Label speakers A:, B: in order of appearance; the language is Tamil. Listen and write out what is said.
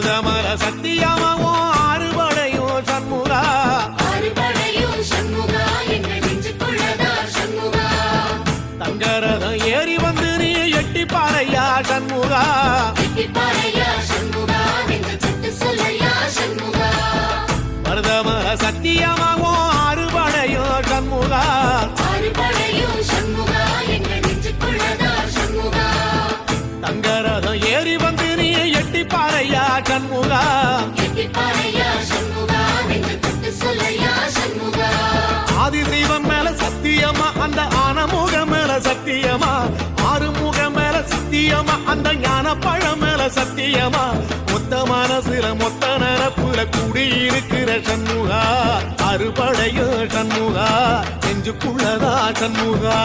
A: மருதமர சத்தியமாவும் ஆறுபடையும் சண்முகா தங்கரதம் ஏறி வந்து நீ எட்டி பாறையா சண்முகா மருதமர சத்தியமாவும் ஆறுபடையும் சண்முகா தங்கரதம் ஏறி வந்து நீ எட்டி பாறையா சண்முகா ஆதிசைவம் மேல சத்தியமா அந்த ஆனமுக மேல சத்தியமா ஆறுமுக மேல சத்தியமா அந்த ஞான பழம் மேல சத்தியமா மொத்த மனசுல மொத்த நரப்புல கூடியிருக்கிற சண்முகா அறுபடையோ சண்முகா நெஞ்சுக்குள்ளதா சண்முகா